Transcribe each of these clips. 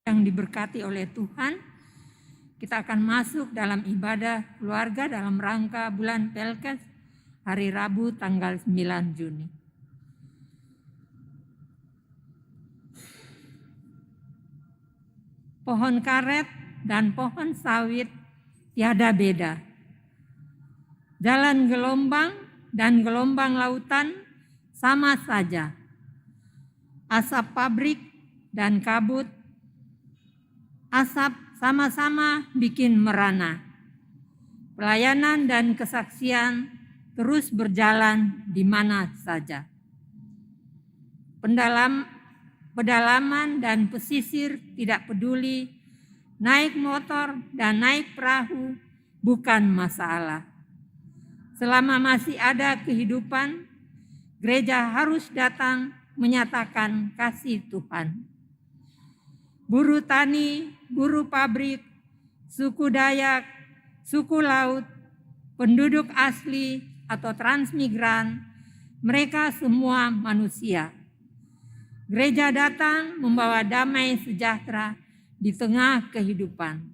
yang diberkati oleh Tuhan, kita akan masuk dalam ibadah keluarga dalam rangka bulan Pelkes hari Rabu tanggal 9 Juni. Pohon karet dan pohon sawit tiada beda. Jalan gelombang dan gelombang lautan sama saja. Asap pabrik dan kabut asap sama-sama bikin merana. Pelayanan dan kesaksian terus berjalan di mana saja. Pedalaman dan pesisir tidak peduli, naik motor dan naik perahu bukan masalah. Selama masih ada kehidupan, gereja harus datang menyatakan kasih Tuhan. Buruh tani, buruh pabrik, suku Dayak, suku laut, penduduk asli atau transmigran, mereka semua manusia. Gereja datang membawa damai sejahtera di tengah kehidupan.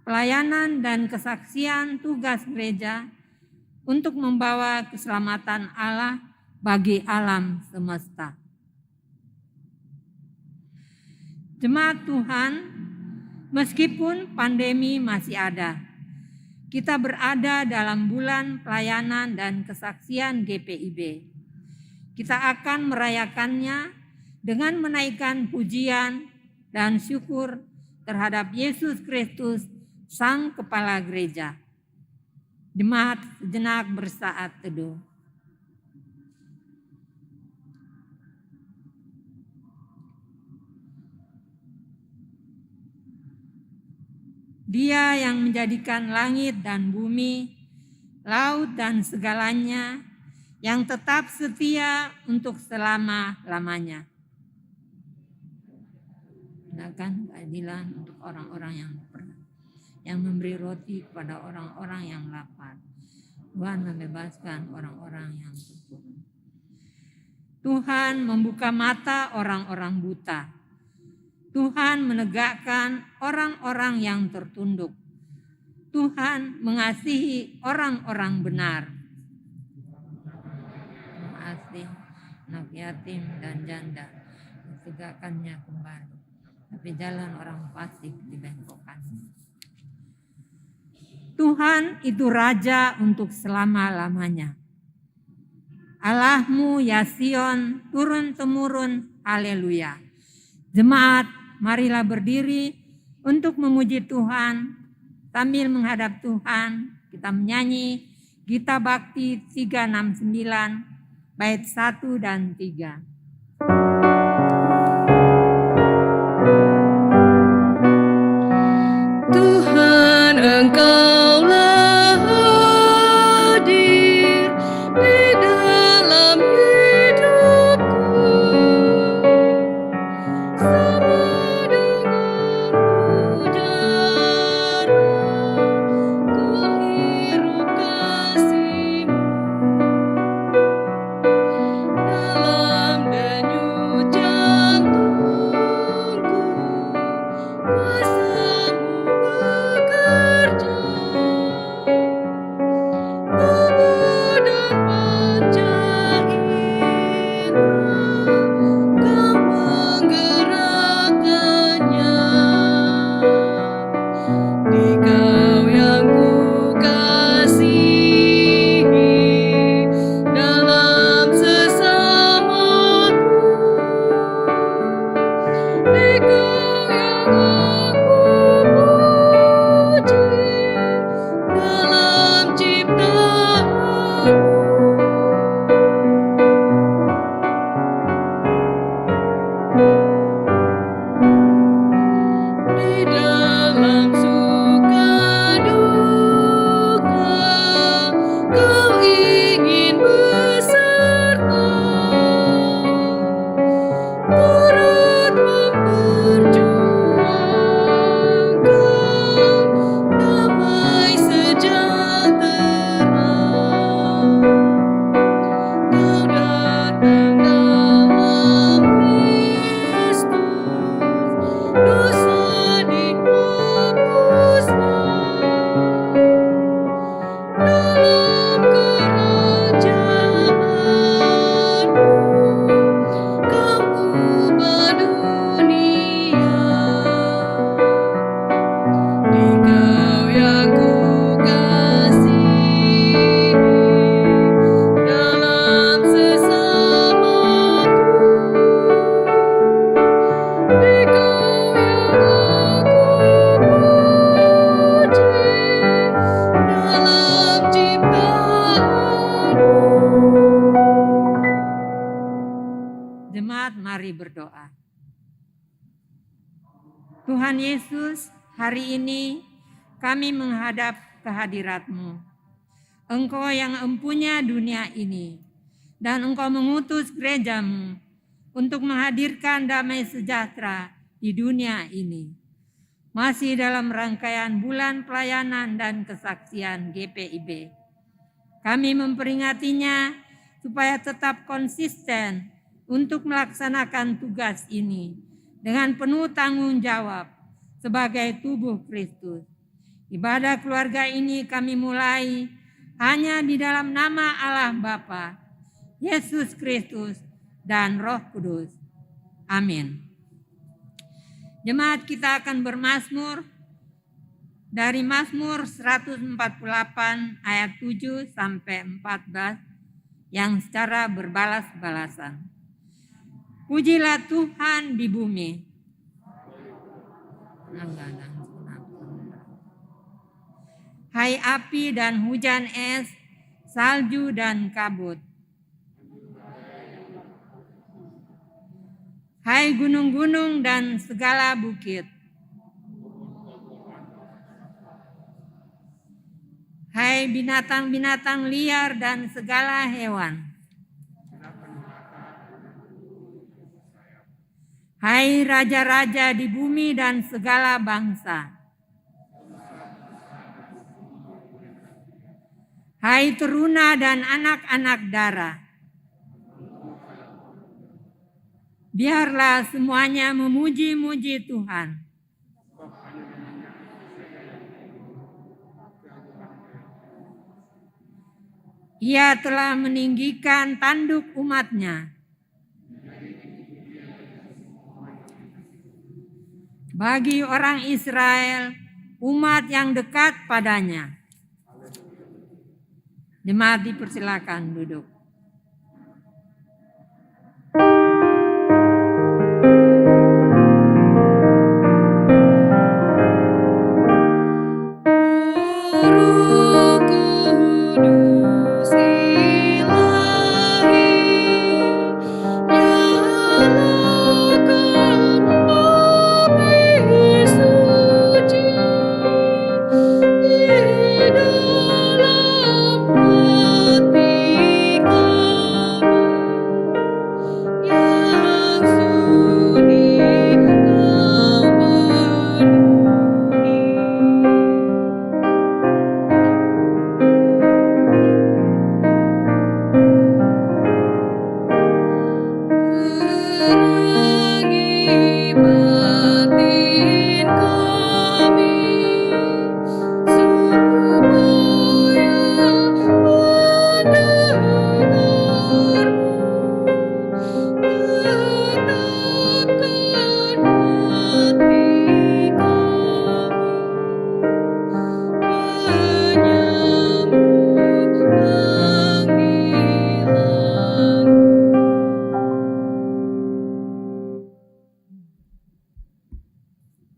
Pelayanan dan kesaksian tugas gereja untuk membawa keselamatan Allah bagi alam semesta. Jemaat Tuhan, meskipun pandemi masih ada, kita berada dalam bulan pelayanan dan kesaksian GPIB. Kita akan merayakannya dengan menaikkan pujian dan syukur terhadap Yesus Kristus, Sang Kepala Gereja. Jemaat sejenak bersaat teduh. Dia yang menjadikan langit dan bumi, laut dan segalanya, yang tetap setia untuk selama-lamanya. Menegakkan keadilan untuk orang-orang yang memberi roti kepada orang-orang yang lapar. Tuhan membebaskan orang-orang yang terkurung. Tuhan membuka mata orang-orang buta. Tuhan menegakkan orang-orang yang tertunduk. Tuhan mengasihi orang-orang benar. Mengasihi anak yatim dan janda, ditegakkannya kembali. Tapi jalan orang fasik dibengkokkan. Tuhan itu Raja untuk selama-lamanya. Allahmu ya Sion, turun-temurun, haleluya. Jemaat, marilah berdiri untuk memuji Tuhan. Sambil menghadap Tuhan, kita menyanyi Gita Bakti 369, bait 1 dan 3. Tuhan, Engkaulah hadir di dalam hidupku, sama dengan hujan ku hirup kasih-Mu dalam jemaat, mari berdoa. Tuhan Yesus, hari ini kami menghadap kehadirat-Mu. Engkau yang empunya dunia ini, dan Engkau mengutus gereja-Mu untuk menghadirkan damai sejahtera di dunia ini. Masih dalam rangkaian bulan pelayanan dan kesaksian GPIB. Kami memperingatinya supaya tetap konsisten untuk melaksanakan tugas ini dengan penuh tanggung jawab sebagai tubuh Kristus. Ibadah keluarga ini kami mulai hanya di dalam nama Allah Bapa, Yesus Kristus, dan Roh Kudus. Amin. Jemaat, kita akan bermazmur dari Mazmur 148 ayat 7 sampai 14 yang secara berbalas-balasan. Pujilah Tuhan di bumi. Hai api dan hujan es, salju dan kabut. Hai gunung-gunung dan segala bukit. Hai binatang-binatang liar dan segala hewan. Hai raja-raja di bumi dan segala bangsa. Hai teruna dan anak-anak dara. Biarlah semuanya memuji-muji Tuhan. Ia telah meninggikan tanduk umat-Nya. Bagi orang Israel, umat yang dekat padanya. Jemaat dipersilakan duduk.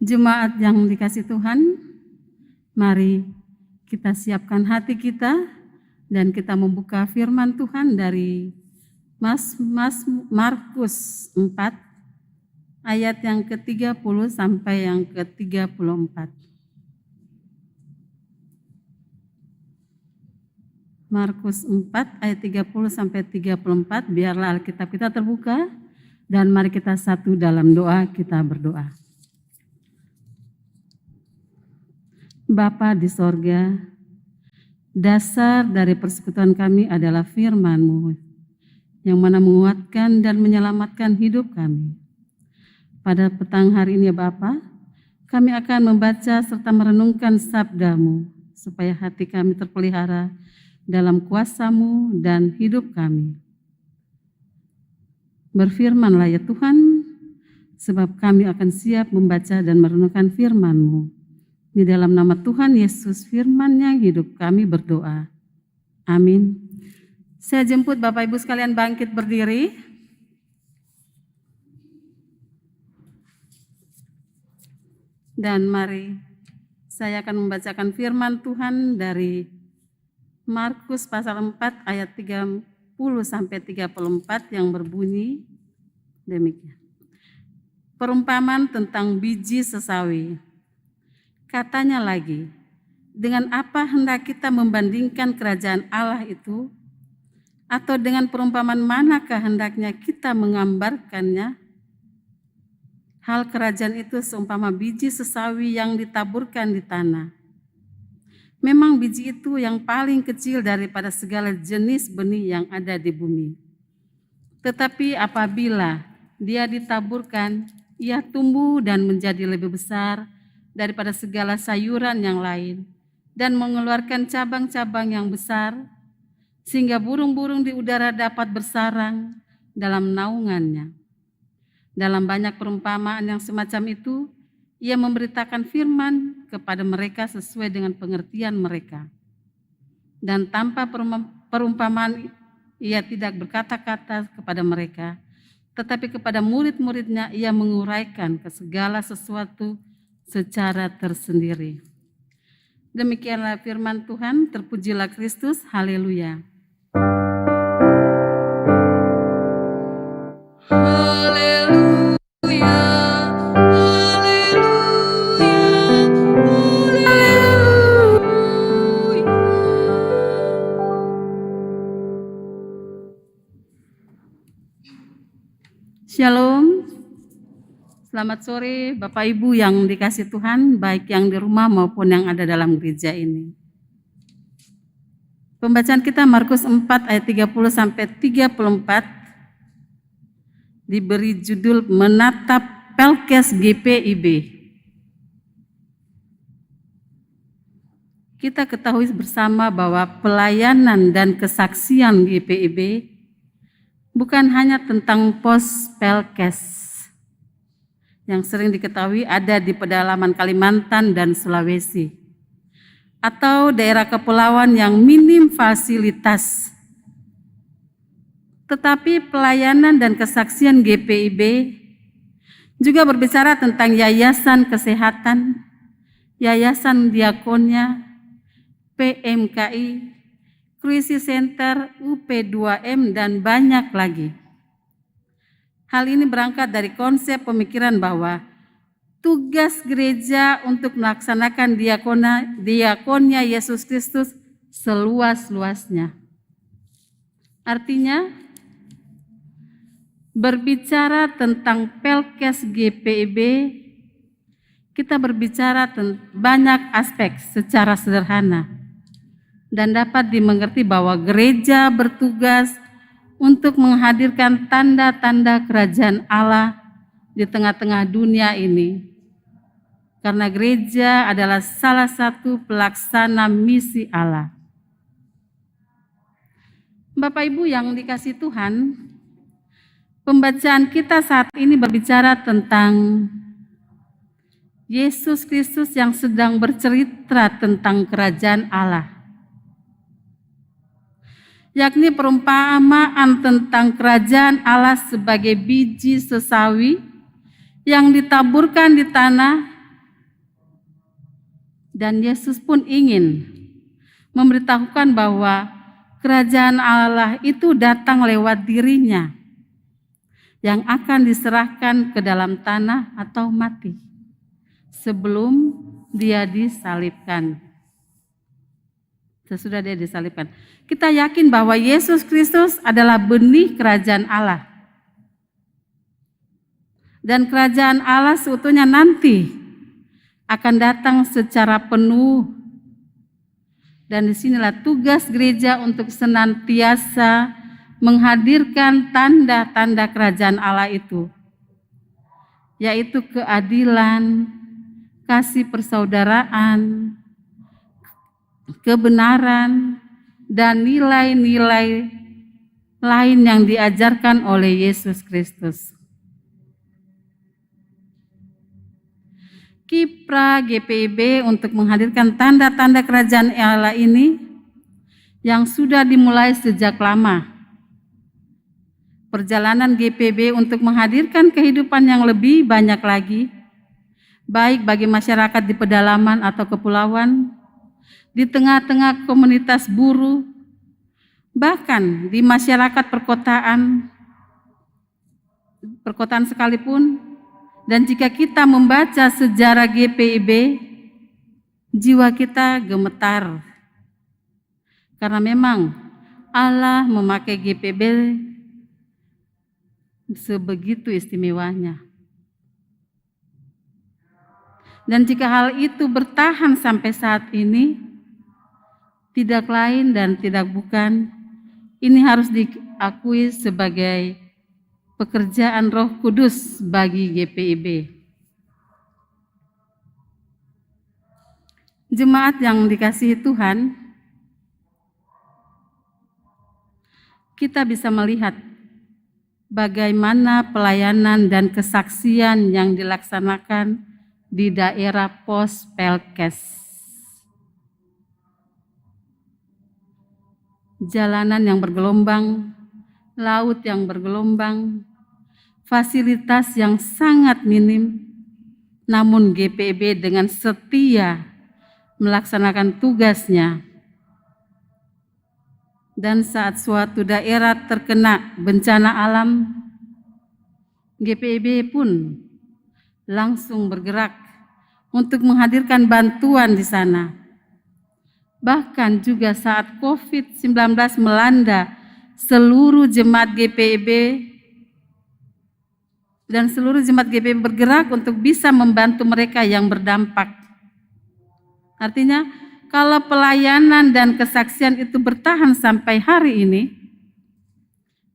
Jemaat yang dikasih Tuhan, mari kita siapkan hati kita dan kita membuka firman Tuhan dari Markus 4 ayat yang ke-30 sampai yang ke-34. Markus 4 ayat 30 sampai 34, biarlah Alkitab kita terbuka dan mari kita satu dalam doa, kita berdoa. Bapa di sorga, dasar dari persekutuan kami adalah firman-Mu yang mana menguatkan dan menyelamatkan hidup kami. Pada petang hari ini ya Bapa, kami akan membaca serta merenungkan sabda-Mu supaya hati kami terpelihara dalam kuasa-Mu dan hidup kami. Berfirmanlah ya Tuhan, sebab kami akan siap membaca dan merenungkan firman-Mu. Di dalam nama Tuhan Yesus, firman yang hidup, kami berdoa. Amin. Saya jemput Bapak Ibu sekalian bangkit berdiri. Dan mari saya akan membacakan firman Tuhan dari Markus pasal 4 ayat 30 sampai 34 yang berbunyi, Demikian. Perumpamaan tentang biji sesawi. Katanya lagi, dengan apa hendak kita membandingkan kerajaan Allah itu? Atau dengan perumpamaan manakah hendaknya kita menggambarkannya? Hal kerajaan itu seumpama biji sesawi yang ditaburkan di tanah. Memang biji itu yang paling kecil daripada segala jenis benih yang ada di bumi. Tetapi apabila dia ditaburkan, ia tumbuh dan menjadi lebih besar daripada segala sayuran yang lain dan mengeluarkan cabang-cabang yang besar, sehingga burung-burung di udara dapat bersarang dalam naungannya. Dalam banyak perumpamaan yang semacam itu, ia memberitakan firman kepada mereka sesuai dengan pengertian mereka. Dan tanpa perumpamaan, ia tidak berkata-kata kepada mereka, tetapi kepada murid-muridnya ia menguraikan ke segala sesuatu secara tersendiri. Demikianlah firman Tuhan, terpujilah Kristus, haleluya. Haleluya, haleluya, haleluya. Shalom. Selamat sore Bapak Ibu yang dikasih Tuhan, baik yang di rumah maupun yang ada dalam gereja ini. Pembacaan kita Markus 4 ayat 30 sampai 34 diberi judul Menatap Pelkes GPIB. Kita ketahui bersama bahwa pelayanan dan kesaksian GPIB bukan hanya tentang pos Pelkes yang sering diketahui ada di pedalaman Kalimantan dan Sulawesi, atau daerah kepulauan yang minim fasilitas. Tetapi pelayanan dan kesaksian GPIB juga berbicara tentang yayasan kesehatan, yayasan diakonia, PMKI, Krisis Center, UP2M, dan banyak lagi. Hal ini berangkat dari konsep pemikiran bahwa tugas gereja untuk melaksanakan diakonia Yesus Kristus seluas-luasnya. Artinya, berbicara tentang Pelkes GPIB, kita berbicara tentang banyak aspek secara sederhana dan dapat dimengerti bahwa gereja bertugas untuk menghadirkan tanda-tanda kerajaan Allah di tengah-tengah dunia ini. Karena gereja adalah salah satu pelaksana misi Allah. Bapak Ibu yang dikasih Tuhan, pembacaan kita saat ini berbicara tentang Yesus Kristus yang sedang bercerita tentang kerajaan Allah, yakni perumpamaan tentang kerajaan Allah sebagai biji sesawi yang ditaburkan di tanah, dan Yesus pun ingin memberitahukan bahwa kerajaan Allah itu datang lewat dirinya yang akan diserahkan ke dalam tanah atau mati sebelum dia disalibkan. Sesudah dia disalibkan, kita yakin bahwa Yesus Kristus adalah benih kerajaan Allah. Dan kerajaan Allah seutuhnya nanti akan datang secara penuh. Dan disinilah tugas gereja untuk senantiasa menghadirkan tanda-tanda kerajaan Allah itu, yaitu keadilan, kasih persaudaraan, kebenaran, dan nilai-nilai lain yang diajarkan oleh Yesus Kristus. Kiprah GPIB untuk menghadirkan tanda-tanda kerajaan Allah ini yang sudah dimulai sejak lama. Perjalanan GPIB untuk menghadirkan kehidupan yang lebih banyak lagi, baik bagi masyarakat di pedalaman atau kepulauan, di tengah-tengah komunitas buruh, bahkan di masyarakat perkotaan, perkotaan sekalipun, dan jika kita membaca sejarah GPIB, jiwa kita gemetar. Karena memang Allah memakai GPIB sebegitu istimewanya. Dan jika hal itu bertahan sampai saat ini, tidak lain dan tidak bukan, ini harus diakui sebagai pekerjaan Roh Kudus bagi GPIB. Jemaat yang dikasihi Tuhan, kita bisa melihat bagaimana pelayanan dan kesaksian yang dilaksanakan di daerah pos Pelkes. Jalanan yang bergelombang, laut yang bergelombang, fasilitas yang sangat minim, namun GPIB dengan setia melaksanakan tugasnya. Dan saat suatu daerah terkena bencana alam, GPIB pun langsung bergerak untuk menghadirkan bantuan di sana. Bahkan juga saat COVID-19 melanda seluruh jemaat GPIB dan seluruh jemaat GPIB bergerak untuk bisa membantu mereka yang berdampak. Artinya, kalau pelayanan dan kesaksian itu bertahan sampai hari ini,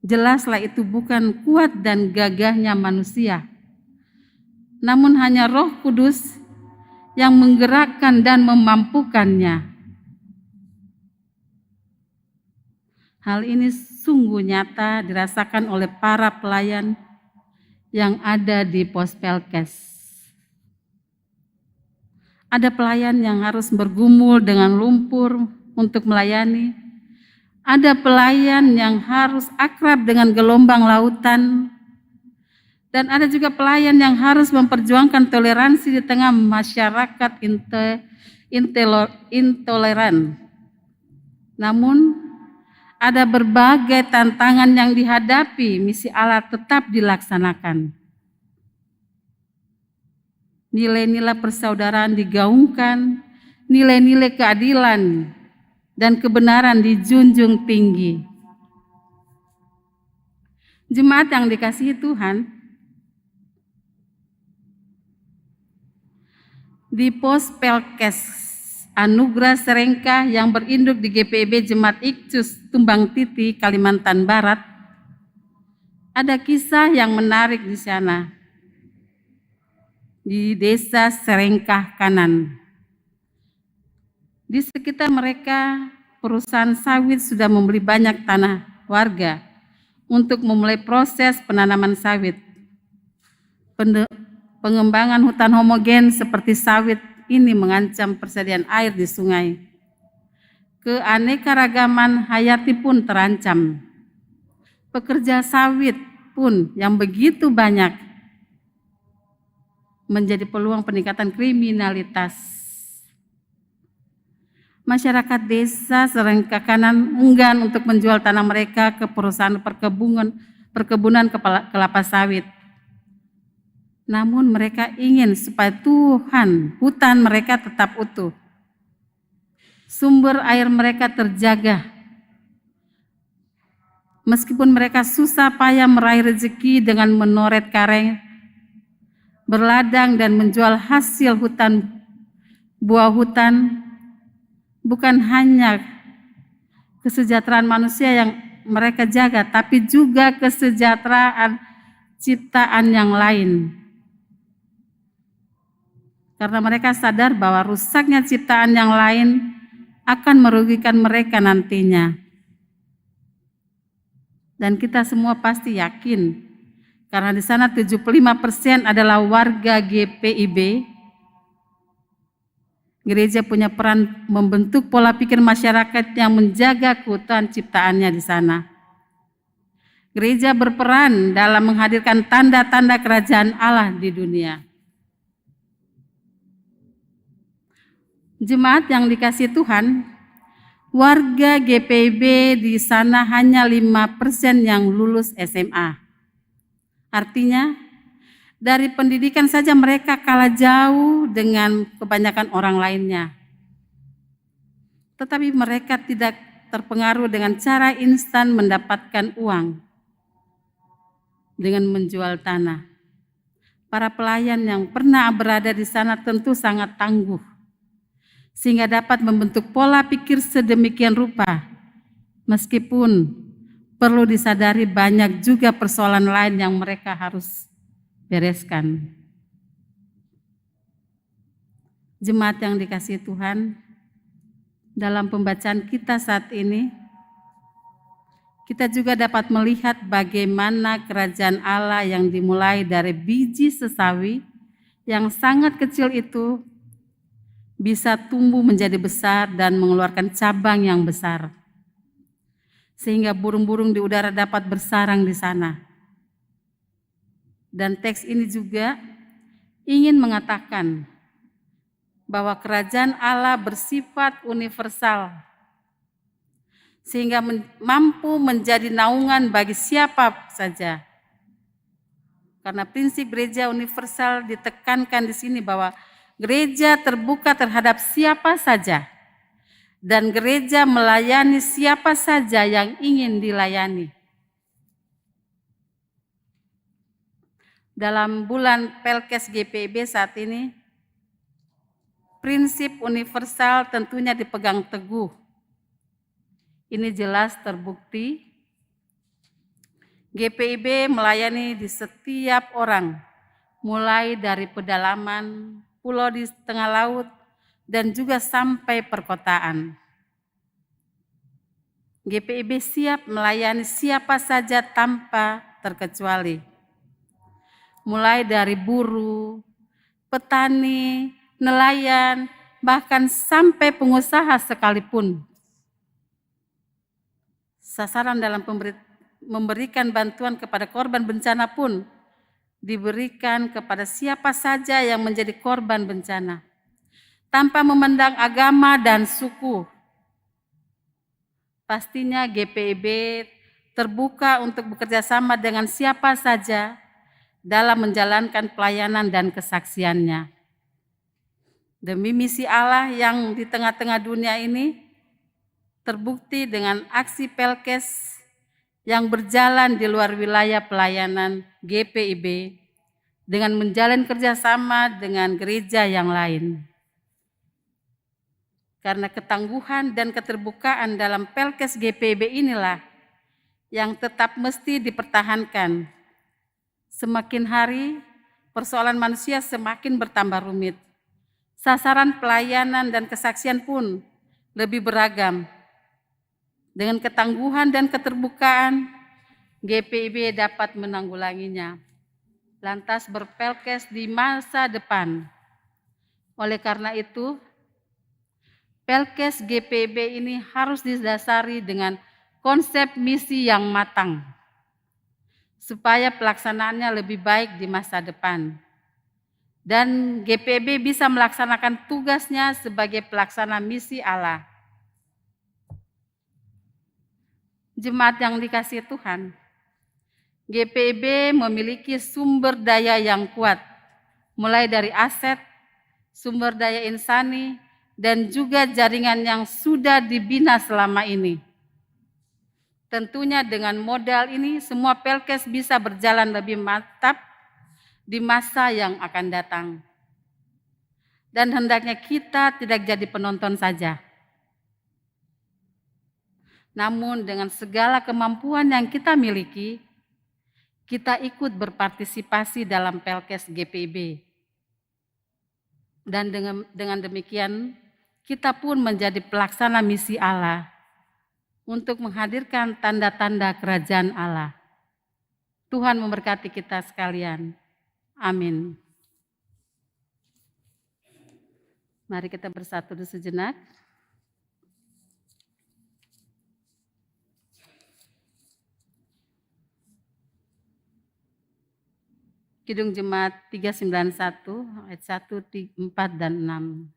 jelaslah itu bukan kuat dan gagahnya manusia, namun hanya Roh Kudus yang menggerakkan dan memampukannya. Hal ini sungguh nyata dirasakan oleh para pelayan yang ada di pos Pelkes. Ada pelayan yang harus bergumul dengan lumpur untuk melayani. Ada pelayan yang harus akrab dengan gelombang lautan. Dan ada juga pelayan yang harus memperjuangkan toleransi di tengah masyarakat intoleran. Namun, ada berbagai tantangan yang dihadapi, misi Allah tetap dilaksanakan. Nilai-nilai persaudaraan digaungkan, nilai-nilai keadilan dan kebenaran dijunjung tinggi. Jemaat yang dikasihi Tuhan, di pos Pelkes Anugerah Serengka yang berinduk di GPIB Jemaat Ikcus Tumbang Titi, Kalimantan Barat, ada kisah yang menarik di sana. Di desa Serengkah Kanan. Di sekitar mereka, perusahaan sawit sudah membeli banyak tanah warga untuk memulai proses penanaman sawit. Pengembangan hutan homogen seperti sawit ini mengancam persediaan air di sungai. Keanekaragaman hayati pun terancam. Pekerja sawit pun yang begitu banyak menjadi peluang peningkatan kriminalitas. Masyarakat desa Serengkah Kanan enggan untuk menjual tanah mereka ke perusahaan perkebunan kelapa sawit. Namun mereka ingin supaya hutan mereka tetap utuh. Sumber air mereka terjaga. Meskipun mereka susah payah meraih rezeki dengan menoret kareng, berladang dan menjual hasil hutan, buah hutan, bukan hanya kesejahteraan manusia yang mereka jaga, tapi juga kesejahteraan ciptaan yang lain. Karena mereka sadar bahwa rusaknya ciptaan yang lain akan merugikan mereka nantinya. Dan kita semua pasti yakin, karena di sana 75% adalah warga GPIB. Gereja punya peran membentuk pola pikir masyarakat yang menjaga keutuhan ciptaannya di sana. Gereja berperan dalam menghadirkan tanda-tanda kerajaan Allah di dunia. Jemaat yang dikasihi Tuhan, warga GPIB di sana hanya 5% yang lulus SMA. Artinya, dari pendidikan saja mereka kalah jauh dengan kebanyakan orang lainnya. Tetapi mereka tidak terpengaruh dengan cara instan mendapatkan uang dengan menjual tanah. Para pelayan yang pernah berada di sana tentu sangat tangguh, sehingga dapat membentuk pola pikir sedemikian rupa. Meskipun perlu disadari banyak juga persoalan lain yang mereka harus bereskan. Jemaat yang dikasihi Tuhan, dalam pembacaan kita saat ini, kita juga dapat melihat bagaimana kerajaan Allah yang dimulai dari biji sesawi yang sangat kecil itu bisa tumbuh menjadi besar dan mengeluarkan cabang yang besar, sehingga burung-burung di udara dapat bersarang di sana. Dan teks ini juga ingin mengatakan bahwa kerajaan Allah bersifat universal, sehingga mampu menjadi naungan bagi siapa saja. Karena prinsip gereja universal ditekankan di sini bahwa gereja terbuka terhadap siapa saja, dan gereja melayani siapa saja yang ingin dilayani. Dalam bulan Pelkes GPIB saat ini, prinsip universal tentunya dipegang teguh. Ini jelas terbukti. GPIB melayani di setiap orang, mulai dari pedalaman, pulau di tengah laut, dan juga sampai perkotaan. GPIB siap melayani siapa saja tanpa terkecuali. Mulai dari buruh, petani, nelayan, bahkan sampai pengusaha sekalipun. Sasaran dalam memberikan bantuan kepada korban bencana pun diberikan kepada siapa saja yang menjadi korban bencana, tanpa memandang agama dan suku. Pastinya GPIB terbuka untuk bekerja sama dengan siapa saja dalam menjalankan pelayanan dan kesaksiannya. Demi misi Allah yang di tengah-tengah dunia ini terbukti dengan aksi Pelkes yang berjalan di luar wilayah pelayanan GPIB dengan menjalin kerjasama dengan gereja yang lain. Karena ketangguhan dan keterbukaan dalam Pelkes GPIB inilah yang tetap mesti dipertahankan. Semakin hari, persoalan manusia semakin bertambah rumit. Sasaran pelayanan dan kesaksian pun lebih beragam. Dengan ketangguhan dan keterbukaan, GPIB dapat menanggulanginya. Lantas berpelkes di masa depan. Oleh karena itu, Pelkes GPIB ini harus didasari dengan konsep misi yang matang, supaya pelaksanaannya lebih baik di masa depan. Dan GPIB bisa melaksanakan tugasnya sebagai pelaksana misi Allah. Jemaat yang dikasihi Tuhan, GPIB memiliki sumber daya yang kuat, mulai dari aset, sumber daya insani, dan juga jaringan yang sudah dibina selama ini. Tentunya dengan modal ini semua Pelkes bisa berjalan lebih mantap di masa yang akan datang. Dan hendaknya kita tidak jadi penonton saja. Namun dengan segala kemampuan yang kita miliki, kita ikut berpartisipasi dalam Pelkes GPIB. Dan dengan demikian, kita pun menjadi pelaksana misi Allah untuk menghadirkan tanda-tanda kerajaan Allah. Tuhan memberkati kita sekalian. Amin. Mari kita bersatu dulu sejenak. Kidung Jemaat 391 ayat 1, 4 dan 6.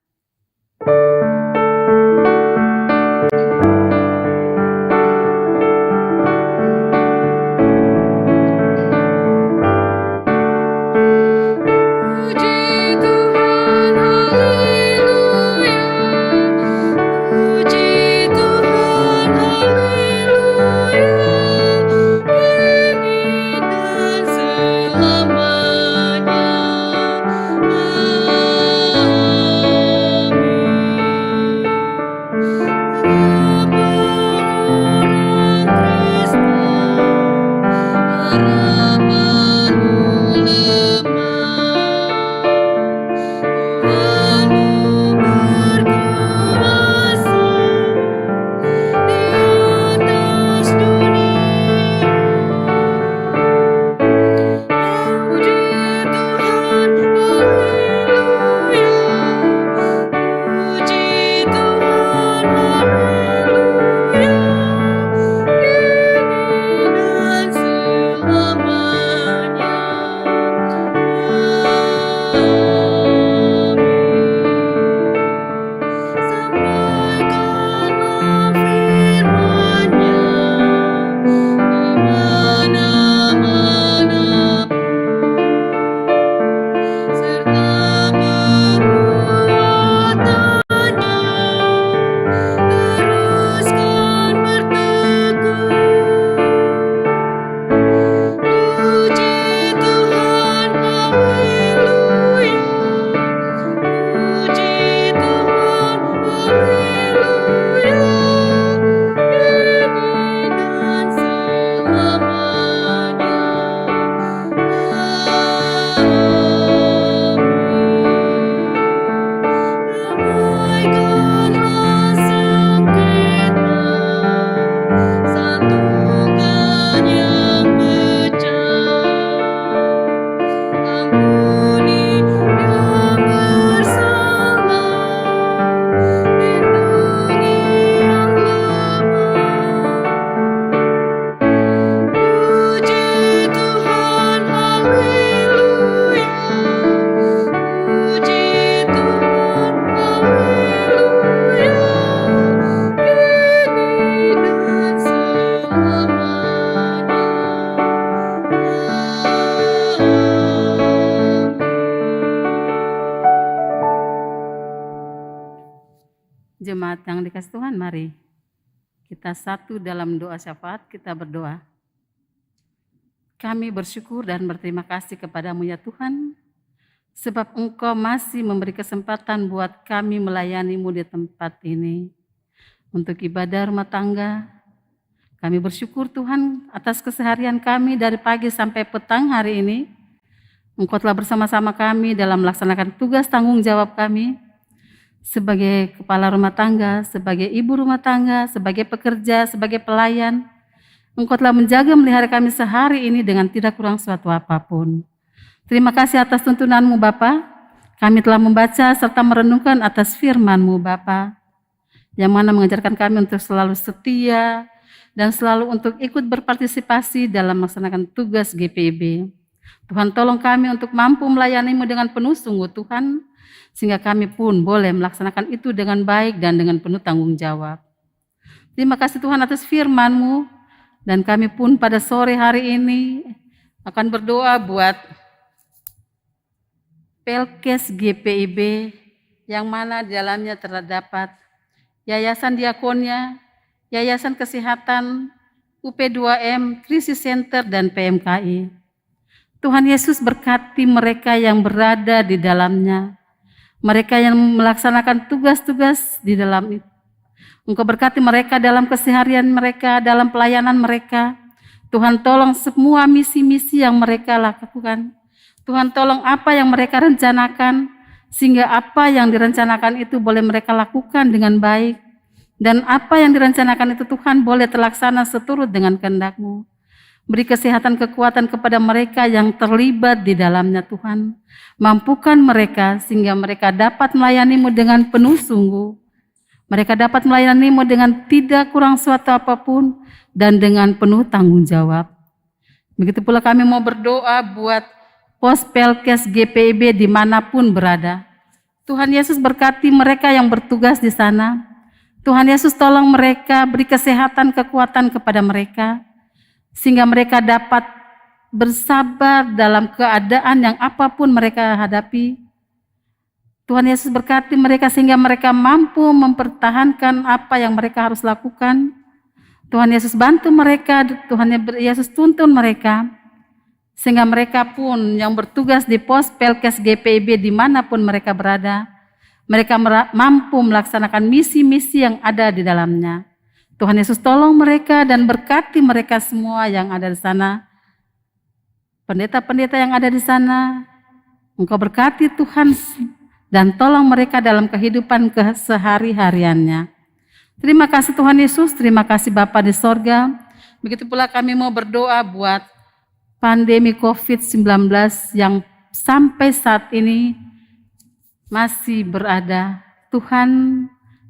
Jemaat yang dikasih Tuhan, mari kita satu dalam doa syafaat, kita berdoa. Kami bersyukur dan berterima kasih kepadamu ya Tuhan, sebab Engkau masih memberi kesempatan buat kami melayani-Mu di tempat ini. Untuk ibadah rumah tangga, kami bersyukur Tuhan atas keseharian kami dari pagi sampai petang hari ini. Engkau telah bersama-sama kami dalam melaksanakan tugas tanggung jawab kami sebagai kepala rumah tangga, sebagai ibu rumah tangga, sebagai pekerja, sebagai pelayan. Engkau telah menjaga melihara kami sehari ini dengan tidak kurang suatu apapun. Terima kasih atas tuntunan-Mu Bapa. Kami telah membaca serta merenungkan atas firman-Mu Bapa, yang mana mengajarkan kami untuk selalu setia dan selalu untuk ikut berpartisipasi dalam melaksanakan tugas GPIB. Tuhan tolong kami untuk mampu melayani-Mu dengan penuh sungguh Tuhan, sehingga kami pun boleh melaksanakan itu dengan baik dan dengan penuh tanggung jawab. Terima kasih Tuhan atas firman-Mu, dan kami pun pada sore hari ini akan berdoa buat Pelkes GPIB, yang mana di dalamnya terdapat Yayasan Diakonia, Yayasan Kesehatan, UP2M, Krisis Center, dan PMKI. Tuhan Yesus berkati mereka yang berada di dalamnya, mereka yang melaksanakan tugas-tugas di dalam itu. Engkau berkati mereka dalam keseharian mereka, dalam pelayanan mereka. Tuhan tolong semua misi-misi yang mereka lakukan. Tuhan tolong apa yang mereka rencanakan, sehingga apa yang direncanakan itu boleh mereka lakukan dengan baik. Dan apa yang direncanakan itu Tuhan boleh terlaksana seturut dengan kehendak-Mu. Beri kesehatan kekuatan kepada mereka yang terlibat di dalamnya Tuhan. Mampukan mereka sehingga mereka dapat melayani-Mu dengan penuh sungguh. Mereka dapat melayani-Mu dengan tidak kurang suatu apapun dan dengan penuh tanggung jawab. Begitu pula kami mau berdoa buat pos Pelkes GPIB dimanapun berada. Tuhan Yesus berkati mereka yang bertugas di sana. Tuhan Yesus tolong mereka, beri kesehatan kekuatan kepada mereka, sehingga mereka dapat bersabar dalam keadaan yang apapun mereka hadapi. Tuhan Yesus berkati mereka sehingga mereka mampu mempertahankan apa yang mereka harus lakukan. Tuhan Yesus bantu mereka, Tuhan Yesus tuntun mereka, sehingga mereka pun yang bertugas di pos Pelkes GPIB dimanapun mereka berada, mereka mampu melaksanakan misi-misi yang ada di dalamnya. Tuhan Yesus tolong mereka dan berkati mereka semua yang ada di sana. pendeta-pendeta yang ada di sana. Engkau berkati Tuhan dan tolong mereka dalam kehidupan kesehari-hariannya. Terima kasih Tuhan Yesus, terima kasih Bapa di sorga. Begitu pula kami mau berdoa buat pandemi COVID-19 yang sampai saat ini masih berada. Tuhan,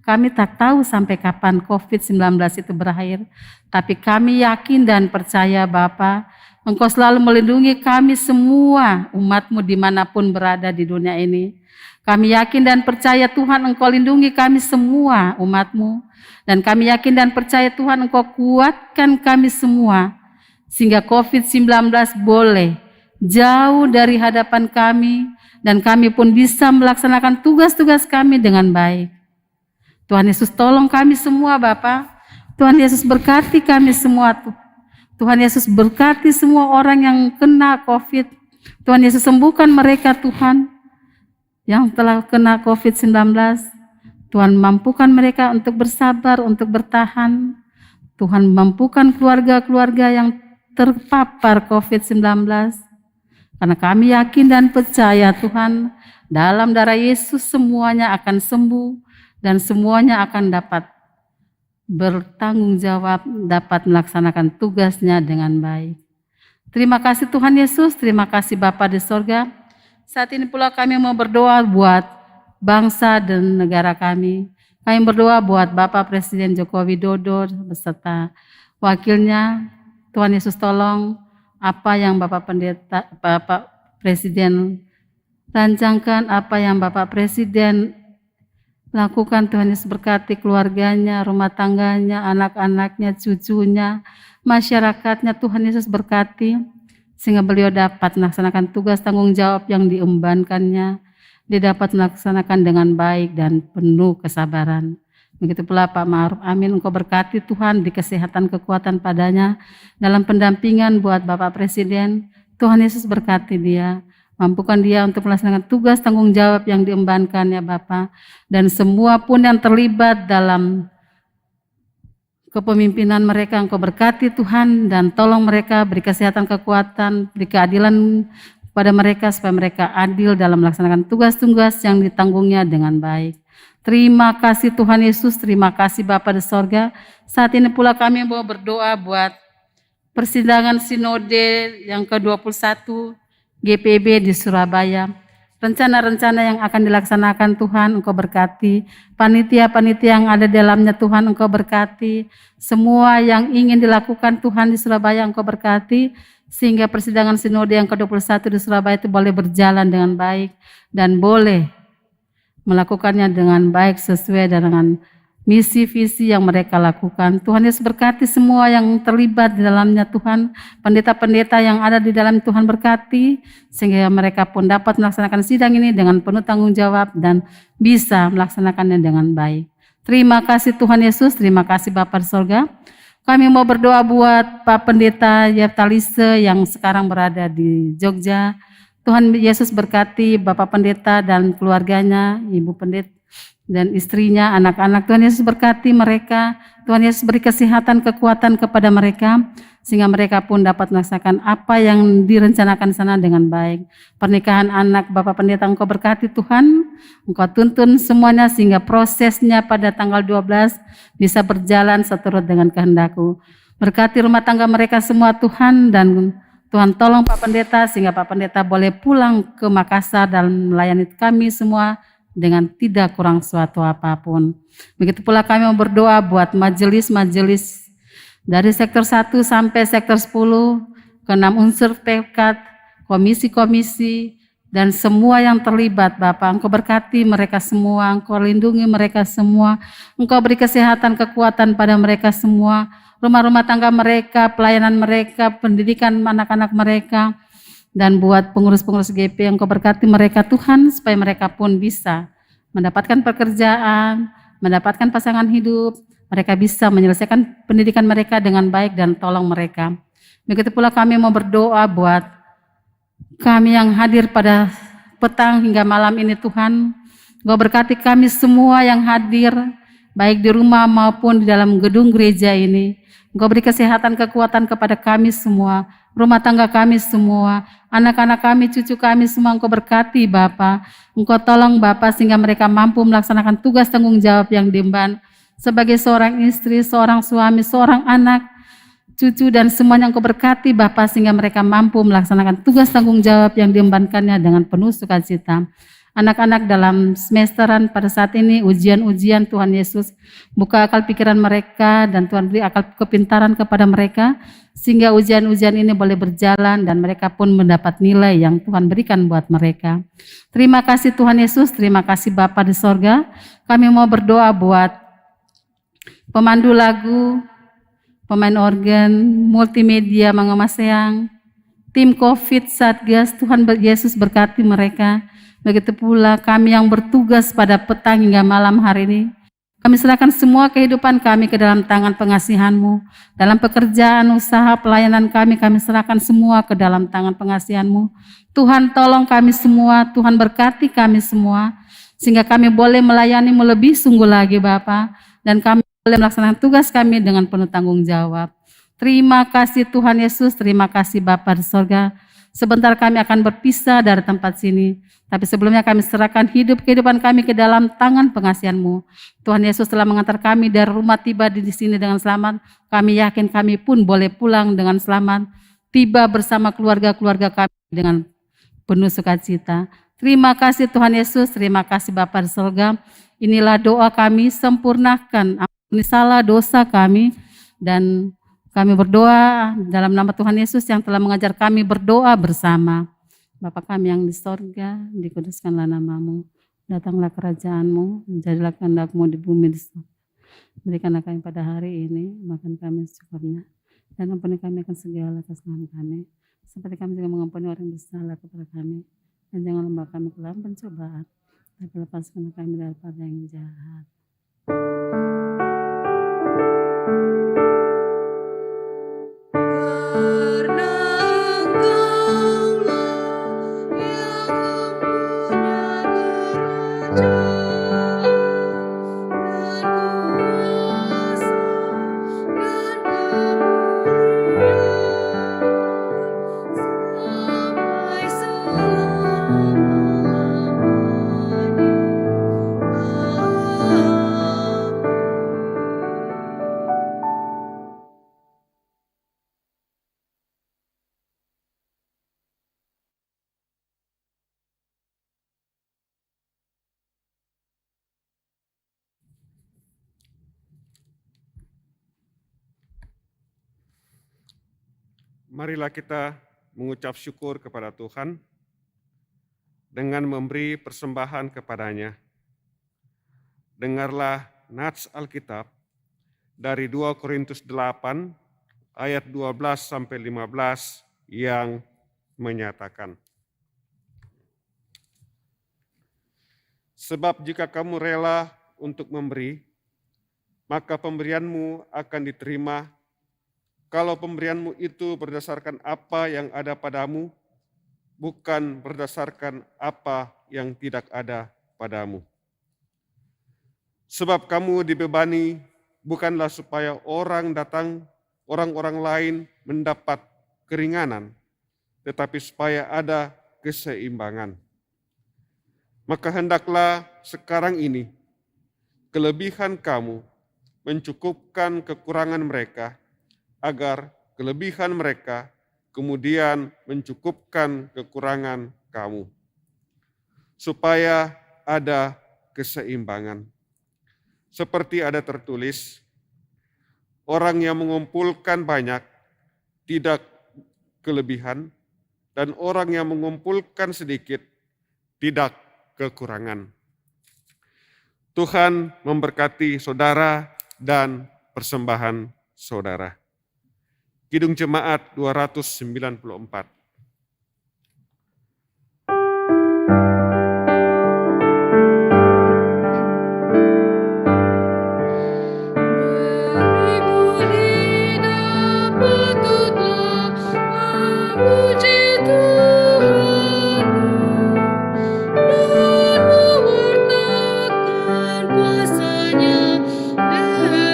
kami tak tahu sampai kapan COVID-19 itu berakhir, tapi kami yakin dan percaya Bapa, Engkau selalu melindungi kami semua umat-Mu dimanapun berada di dunia ini. Kami yakin dan percaya Tuhan Engkau lindungi kami semua umat-Mu, dan kami yakin dan percaya Tuhan Engkau kuatkan kami semua, sehingga COVID-19 boleh jauh dari hadapan kami, dan kami pun bisa melaksanakan tugas-tugas kami dengan baik. Tuhan Yesus tolong kami semua Bapa. Tuhan Yesus berkati kami semua. Tuhan Yesus berkati semua orang yang kena COVID. Tuhan Yesus sembuhkan mereka Tuhan yang telah kena COVID-19. Tuhan mampukan mereka untuk bersabar, untuk bertahan. Tuhan mampukan keluarga-keluarga yang terpapar COVID-19. Karena kami yakin dan percaya Tuhan, dalam darah Yesus semuanya akan sembuh dan semuanya akan dapat bertanggung jawab, dapat melaksanakan tugasnya dengan baik. Terima kasih Tuhan Yesus, terima kasih Bapa di sorga. Saat ini pula kami mau berdoa buat bangsa dan negara kami. Kami berdoa buat Bapak Presiden Joko Widodo beserta wakilnya. Tuhan Yesus tolong apa yang Bapak Presiden rancangkan, apa yang Bapak Presiden lakukan, Tuhan Yesus berkati keluarganya, rumah tangganya, anak-anaknya, cucunya, masyarakatnya. Tuhan Yesus berkati sehingga beliau dapat melaksanakan tugas tanggung jawab yang diembankannya. Dia dapat melaksanakan dengan baik dan penuh kesabaran. Begitu pula Pak Ma'ruf Amin, Engkau berkati Tuhan di kesehatan kekuatan padanya dalam pendampingan buat Bapak Presiden. Tuhan Yesus berkati dia, mampukan dia untuk melaksanakan tugas tanggung jawab yang diembankannya Bapak, dan semua pun yang terlibat dalam kepemimpinan mereka Engkau berkati Tuhan, dan tolong mereka, beri kesehatan kekuatan, beri keadilan kepada mereka supaya mereka adil dalam melaksanakan tugas-tugas yang ditanggungnya dengan baik. Terima kasih Tuhan Yesus, terima kasih Bapa di sorga. Saat ini pula kami mau berdoa buat persidangan sinode yang ke-21 GPB di Surabaya. Rencana-rencana yang akan dilaksanakan Tuhan Engkau berkati. Panitia-panitia yang ada di dalamnya Tuhan Engkau berkati. Semua yang ingin dilakukan Tuhan di Surabaya Engkau berkati. Sehingga persidangan sinode yang ke-21 di Surabaya itu boleh berjalan dengan baik. Dan boleh melakukannya dengan baik sesuai dengan misi visi yang mereka lakukan. Tuhan Yesus berkati semua yang terlibat di dalamnya Tuhan, pendeta-pendeta yang ada di dalam Tuhan berkati, sehingga mereka pun dapat melaksanakan sidang ini dengan penuh tanggung jawab dan bisa melaksanakannya dengan baik. Terima kasih Tuhan Yesus, terima kasih Bapa di sorga. Kami mau berdoa buat Pak Pendeta Yeftalise yang sekarang berada di Jogja. Tuhan Yesus berkati Bapak Pendeta dan keluarganya, Ibu Pendeta dan istrinya, anak-anak. Tuhan Yesus berkati mereka. Tuhan Yesus beri kesehatan, kekuatan kepada mereka, sehingga mereka pun dapat melaksanakan apa yang direncanakan di sana dengan baik. Pernikahan anak Bapak Pendeta Engkau berkati Tuhan, Engkau tuntun semuanya sehingga prosesnya pada tanggal 12 bisa berjalan seturut dengan kehendak-Mu. Berkati rumah tangga mereka semua Tuhan, dan Tuhan tolong Pak Pendeta sehingga Pak Pendeta boleh pulang ke Makassar dan melayani kami semua dengan tidak kurang suatu apapun. Begitu pula kami mau berdoa buat majelis-majelis dari sektor 1 sampai sektor 10, ke-6 unsur pekat, komisi-komisi, dan semua yang terlibat Bapak. Engkau berkati mereka semua, Engkau lindungi mereka semua, Engkau beri kesehatan, kekuatan pada mereka semua, rumah-rumah tangga mereka, pelayanan mereka, pendidikan anak-anak mereka, dan buat pengurus-pengurus GP Engkau berkati mereka Tuhan, supaya mereka pun bisa mendapatkan pekerjaan, mendapatkan pasangan hidup, mereka bisa menyelesaikan pendidikan mereka dengan baik dan tolong mereka. Begitu pula kami mau berdoa buat kami yang hadir pada petang hingga malam ini Tuhan, Engkau berkati kami semua yang hadir, baik di rumah maupun di dalam gedung gereja ini. Engkau beri kesehatan, kekuatan kepada kami semua, rumah tangga kami semua, anak-anak kami, cucu kami semua Engkau berkati Bapa. Engkau tolong Bapa sehingga mereka mampu melaksanakan tugas tanggung jawab yang diemban sebagai seorang istri, seorang suami, seorang anak, cucu dan semuanya Engkau berkati Bapa sehingga mereka mampu melaksanakan tugas tanggung jawab yang diembankannya dengan penuh sukacita. Anak-anak dalam semesteran pada saat ini ujian-ujian Tuhan Yesus buka akal pikiran mereka dan Tuhan beri akal kepintaran kepada mereka sehingga ujian-ujian ini boleh berjalan dan mereka pun mendapat nilai yang Tuhan berikan buat mereka. Terima kasih Tuhan Yesus, terima kasih Bapa di sorga. Kami mau berdoa buat pemandu lagu, pemain organ, multimedia Mangga Maseang, tim COVID Satgas, Tuhan Yesus berkati mereka. Begitu pula kami yang bertugas pada petang hingga malam hari ini. Kami serahkan semua kehidupan kami ke dalam tangan pengasihan-Mu. Dalam pekerjaan, usaha, pelayanan kami serahkan semua ke dalam tangan pengasihan-Mu. Tuhan tolong kami semua, Tuhan berkati kami semua, sehingga kami boleh melayani-Mu lebih sungguh lagi Bapa, dan kami boleh melaksanakan tugas kami dengan penuh tanggung jawab. Terima kasih Tuhan Yesus, terima kasih Bapa di sorga. Sebentar kami akan berpisah dari tempat sini. Tapi sebelumnya kami serahkan kehidupan kami ke dalam tangan pengasihan-Mu. Tuhan Yesus telah mengantar kami dari rumah tiba di sini dengan selamat. Kami yakin kami pun boleh pulang dengan selamat. Tiba bersama keluarga-keluarga kami dengan penuh sukacita. Terima kasih Tuhan Yesus, terima kasih Bapa di surga. Inilah doa kami, sempurnakan ampuni salah dosa kami. Dan kami berdoa dalam nama Tuhan Yesus yang telah mengajar kami berdoa bersama. Bapa kami yang di sorga, dikuduskanlah nama-Mu, datanglah kerajaan-Mu, jadilah kehendak-Mu di bumi di sorga. Berikanlah kami pada hari ini, makan kami syukurnya, dan ampuni kami akan segala kesalahan kami, seperti kami juga mengampuni orang yang bersalah kepada kami, dan jangan membawa kami ke dalam pencobaan, tapi lepaskan kami daripada yang jahat. Marilah kita mengucap syukur kepada Tuhan dengan memberi persembahan kepada-Nya. Dengarlah nats Alkitab dari 2 Korintus 8 ayat 12 sampai 15 yang menyatakan, sebab jika kamu rela untuk memberi, maka pemberianmu akan diterima. Kalau pemberianmu itu berdasarkan apa yang ada padamu, bukan berdasarkan apa yang tidak ada padamu. Sebab kamu dibebani bukanlah supaya orang-orang lain mendapat keringanan, tetapi supaya ada keseimbangan. Maka hendaklah sekarang ini kelebihan kamu mencukupkan kekurangan mereka, agar kelebihan mereka kemudian mencukupkan kekurangan kamu, supaya ada keseimbangan. Seperti ada tertulis, orang yang mengumpulkan banyak tidak kelebihan, dan orang yang mengumpulkan sedikit tidak kekurangan. Tuhan memberkati saudara dan persembahan saudara. Kidung Jemaat 294.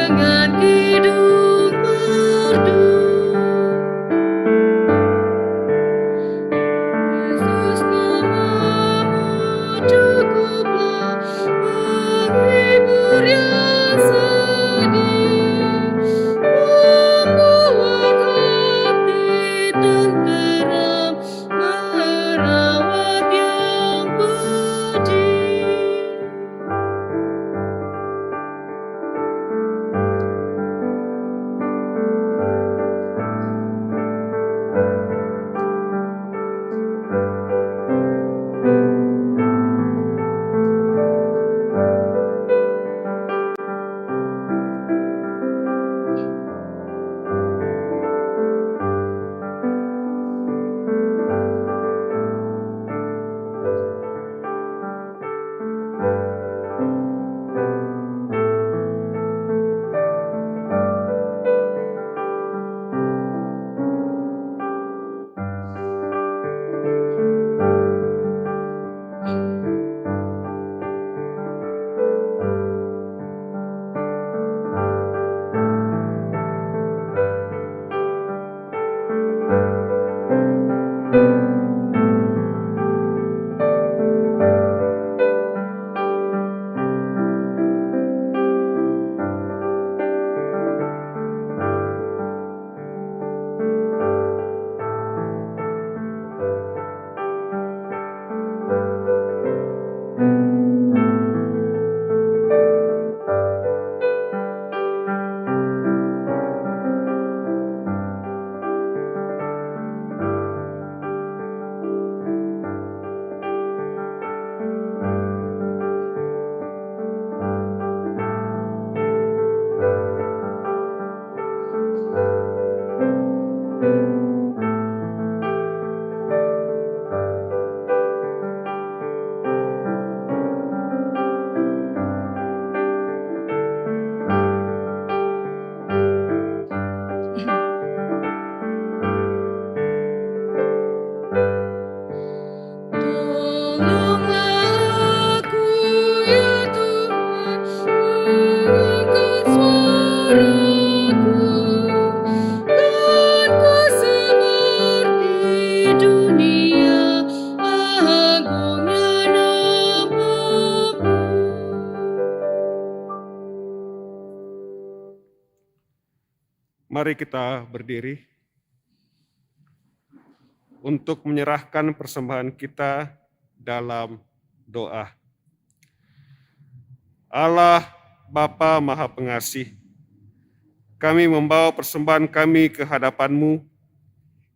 Dengan hidup Mari kita berdiri untuk menyerahkan persembahan kita dalam doa. Allah Bapa Maha Pengasih, kami membawa persembahan kami ke hadapan-Mu.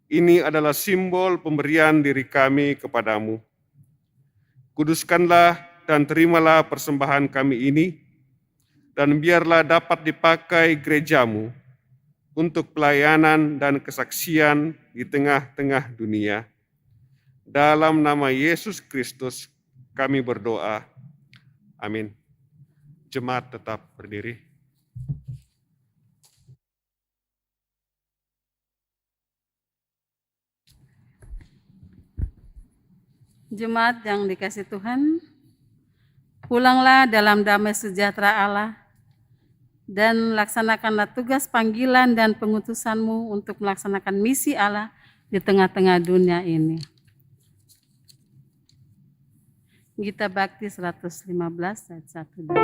Ini adalah simbol pemberian diri kami kepadamu. Kuduskanlah dan terimalah persembahan kami ini, dan biarlah dapat dipakai gereja-Mu untuk pelayanan dan kesaksian di tengah-tengah dunia. Dalam nama Yesus Kristus kami berdoa. Amin. Jemaat tetap berdiri. Jemaat yang dikasih Tuhan, pulanglah dalam damai sejahtera Allah dan laksanakanlah tugas panggilan dan pengutusan-Mu untuk melaksanakan misi Allah di tengah-tengah dunia ini. Gita Bakti 115 ayat 1 dan 2.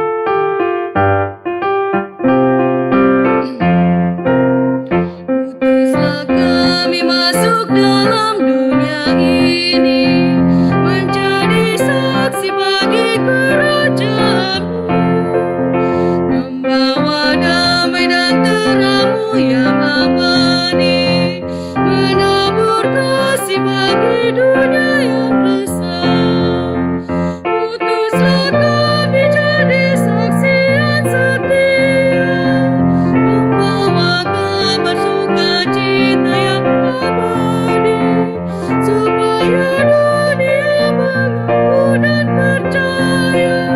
Utuslah kami masuk dalam dunia ini, menjadi saksi bagi kerajaan-Mu, membawa damai dan terang-Mu yang abadi, menabur kasih bagi dunia yang resah. Utuslah kami jadi saksi yang setia, membawa kabar sukacita yang abadi, supaya dunia mengaku dan percaya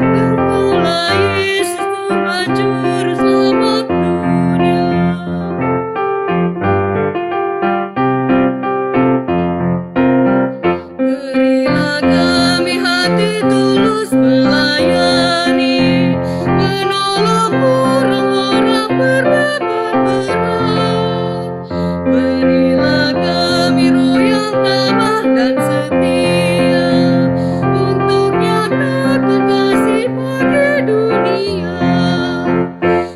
Engkaulah Yesus Tuhan Juru Selamat dunia. Berilah kami hati tulus melayani, menolong orang-orang berbeban berat. Berilah kami roh yang tabah dan setia, untuk nyatakan kasih bagi dunia.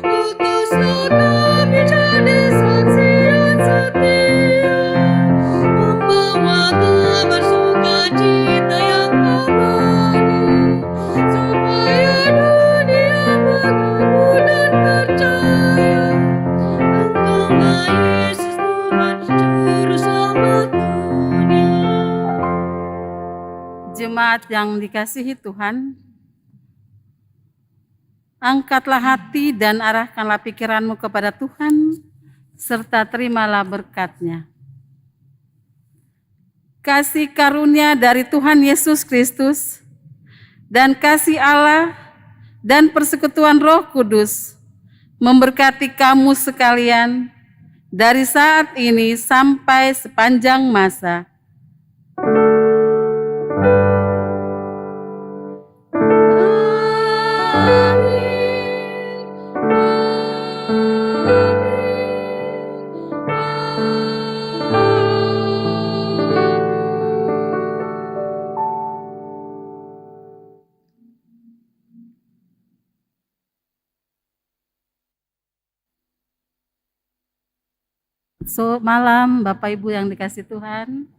Utuslah kami jadi saksi yang setia, membawa kabar sukacita yang abadi, supaya dunia mengaku dan percaya Engkaulah Yesus Tuhan Juru Selamat dunia. Jemaat yang dikasihi Tuhan, angkatlah hati dan arahkanlah pikiranmu kepada Tuhan, serta terimalah berkat-Nya. Kasih karunia dari Tuhan Yesus Kristus dan kasih Allah dan persekutuan Roh Kudus memberkati kamu sekalian dari saat ini sampai sepanjang masa. Malam Bapak Ibu yang dikasih Tuhan,